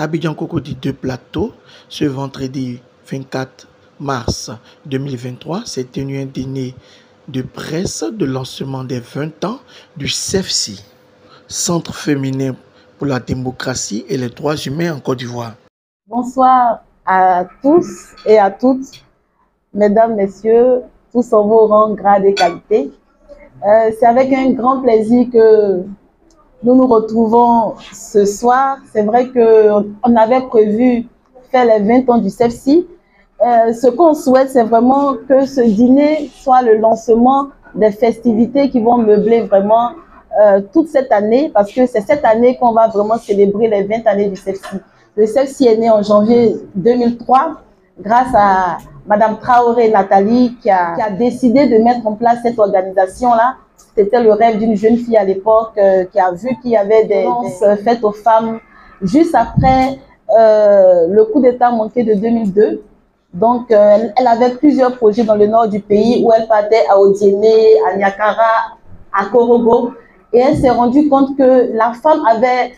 Abidjan Cocody 2 Plateau, ce vendredi 24 mars 2023, s'est tenu un dîner de presse de lancement des 20 ans du CEFSI, Centre féminin pour la démocratie et les droits humains en Côte d'Ivoire. Bonsoir à tous et à toutes, mesdames, messieurs, tous en vos rangs, grades et qualités. C'est avec un grand plaisir que nous nous retrouvons ce soir. C'est vrai qu'on avait prévu faire les 20 ans du CEFSI. Ce qu'on souhaite, c'est vraiment que ce dîner soit le lancement des festivités qui vont meubler vraiment toute cette année, parce que c'est cette année qu'on va vraiment célébrer les 20 années du CEFSI. Le CEFSI est né en janvier 2003 grâce à Madame Traoré Nathalie qui a décidé de mettre en place cette organisation-là. C'était le rêve d'une jeune fille à l'époque qui a vu qu'il y avait des violences faites aux femmes juste après le coup d'État manqué de 2002. Donc, elle avait plusieurs projets dans le nord du pays où elle partait à Odiéné, à Niakara, à Korogo. Et elle s'est rendue compte que la femme avait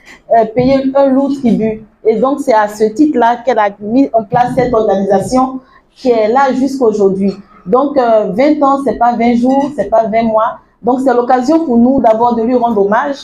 payé un lourd tribut. Et donc, c'est à ce titre-là qu'elle a mis en place cette organisation qui est là jusqu'à aujourd'hui. Donc, 20 ans, c'est pas 20 jours, c'est pas 20 mois. Donc, c'est l'occasion pour nous d'abord de lui rendre hommage,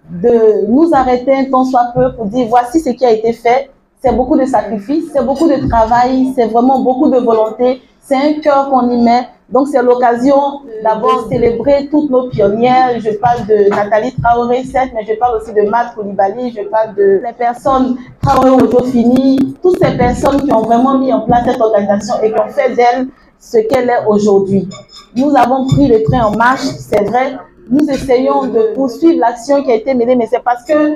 de nous arrêter un temps soit peu pour dire voici ce qui a été fait. C'est beaucoup de sacrifices, c'est beaucoup de travail, c'est vraiment beaucoup de volonté, c'est un cœur qu'on y met. Donc, c'est l'occasion d'abord de célébrer toutes nos pionnières. Je parle de Nathalie Traoré, certes, mais je parle aussi de Mat Coulibaly, je parle de les personnes Traoré Ojo-Fini, toutes ces personnes qui ont vraiment mis en place cette organisation et qui ont fait d'elle ce qu'elle est aujourd'hui. Nous avons pris le train en marche, c'est vrai. Nous essayons de poursuivre l'action qui a été menée, mais c'est parce que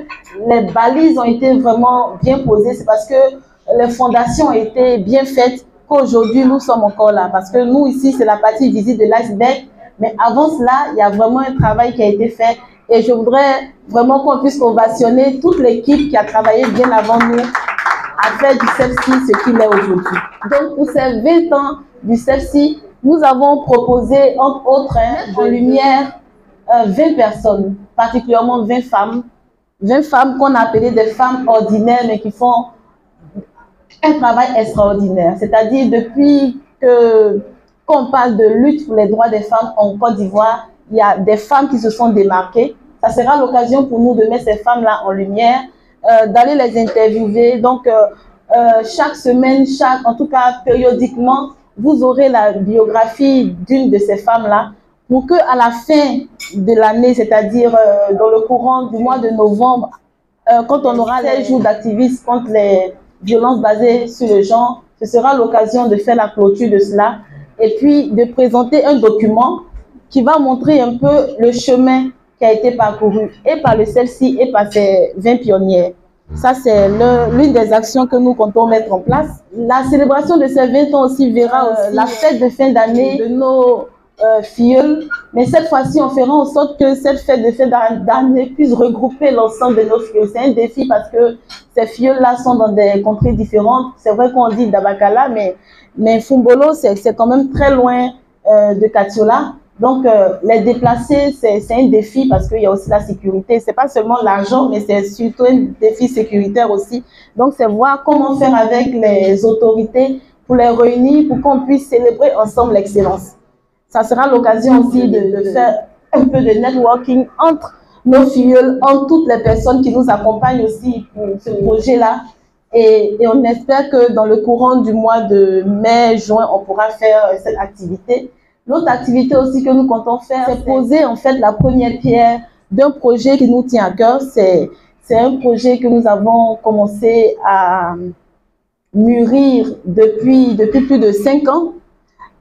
les balises ont été vraiment bien posées, c'est parce que les fondations ont été bien faites qu'aujourd'hui nous sommes encore là. Parce que nous ici, c'est la partie visible de l'iceberg, mais avant cela, il y a vraiment un travail qui a été fait. Et je voudrais vraiment qu'on puisse ovationner toute l'équipe qui a travaillé bien avant nous à faire du CEFSI ce qu'il est aujourd'hui. Donc pour ces 20 ans du CEFSI, nous avons proposé entre autres en lumière 20 personnes, particulièrement 20 femmes qu'on a appelées des femmes ordinaires mais qui font un travail extraordinaire. C'est-à-dire depuis qu'on parle de lutte pour les droits des femmes en Côte d'Ivoire, il y a des femmes qui se sont démarquées. Ça sera l'occasion pour nous de mettre ces femmes-là en lumière, d'aller les interviewer. Donc chaque semaine, en tout cas périodiquement, vous aurez la biographie d'une de ces femmes-là, pour qu'à la fin de l'année, c'est-à-dire dans le courant du mois de novembre, quand on aura les jours d'activisme contre les violences basées sur le genre, ce sera l'occasion de faire la clôture de cela et puis de présenter un document qui va montrer un peu le chemin qui a été parcouru et par le CEFSI et par ces 20 pionnières. Ça, c'est l'une des actions que nous comptons mettre en place. La célébration de ces 20 ans aussi verra aussi la fête de fin d'année de nos filleuls, mais cette fois-ci, on fera en sorte que cette fête de fin d'année puisse regrouper l'ensemble de nos filleuls. C'est un défi parce que ces filleuls-là sont dans des contrées différentes. C'est vrai qu'on dit Dabakala, mais Fumbolo, c'est quand même très loin de Katiola. Donc, les déplacer, c'est un défi parce qu'il y a aussi la sécurité. C'est pas seulement l'argent, mais c'est surtout un défi sécuritaire aussi. Donc, c'est voir comment faire avec les autorités pour les réunir, pour qu'on puisse célébrer ensemble l'excellence. Ça sera l'occasion aussi de faire un peu de networking entre nos filleuls, entre toutes les personnes qui nous accompagnent aussi pour ce projet-là. Et on espère que dans le courant du mois de mai, juin, on pourra faire cette activité. L'autre activité aussi que nous comptons faire, c'est poser en fait la première pierre d'un projet qui nous tient à cœur. C'est un projet que nous avons commencé à mûrir depuis plus de 5 ans.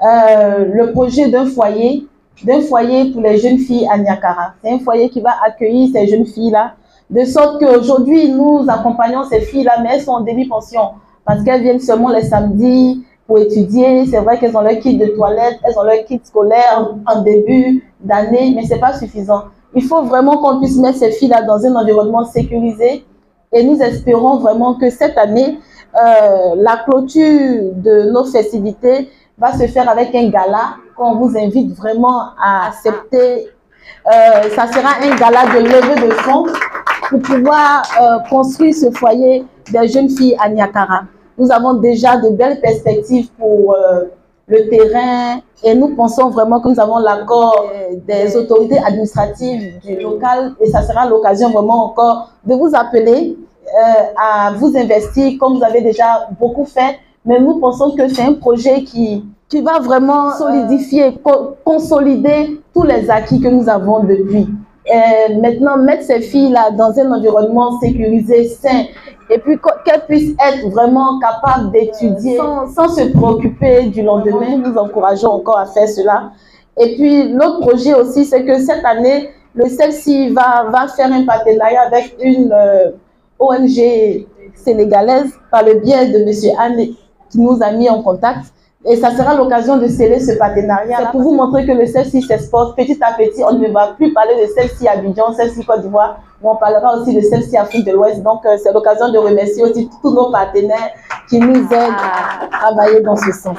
Le projet d'un foyer pour les jeunes filles à Niakara. C'est un foyer qui va accueillir ces jeunes filles-là, de sorte qu'aujourd'hui, nous accompagnons ces filles-là, mais elles sont en demi-pension, parce qu'elles viennent seulement les samedis pour étudier. C'est vrai qu'elles ont leur kit de toilette, elles ont leur kit scolaire en début d'année, mais c'est pas suffisant. Il faut vraiment qu'on puisse mettre ces filles-là dans un environnement sécurisé, et nous espérons vraiment que cette année, la clôture de nos festivités va se faire avec un gala qu'on vous invite vraiment à accepter. Ça sera un gala de levée de fonds pour pouvoir construire ce foyer des jeunes filles à Niakara. Nous avons déjà de belles perspectives pour le terrain et nous pensons vraiment que nous avons l'accord des autorités administratives du local et ça sera l'occasion vraiment encore de vous appeler à vous investir comme vous avez déjà beaucoup fait. Mais nous pensons que c'est un projet qui va vraiment solidifier, consolider tous les acquis que nous avons depuis. Maintenant, mettre ces filles-là dans un environnement sécurisé, sain, et puis qu'elles puissent être vraiment capables d'étudier sans se préoccuper du lendemain. Nous nous encourageons encore à faire cela. Et puis, l'autre projet aussi, c'est que cette année, le CEFSI va faire un partenariat avec une ONG sénégalaise par le biais de M. Anne qui nous a mis en contact. Et ça sera l'occasion de sceller ce partenariat pour vous montrer que le CEFSI s'exporte petit à petit. On ne va plus parler de CEFSI Abidjan, CEFSI Côte d'Ivoire, mais on parlera aussi de CEFSI Afrique de l'Ouest. Donc, c'est l'occasion de remercier aussi tous nos partenaires qui nous aident à travailler dans ce sens.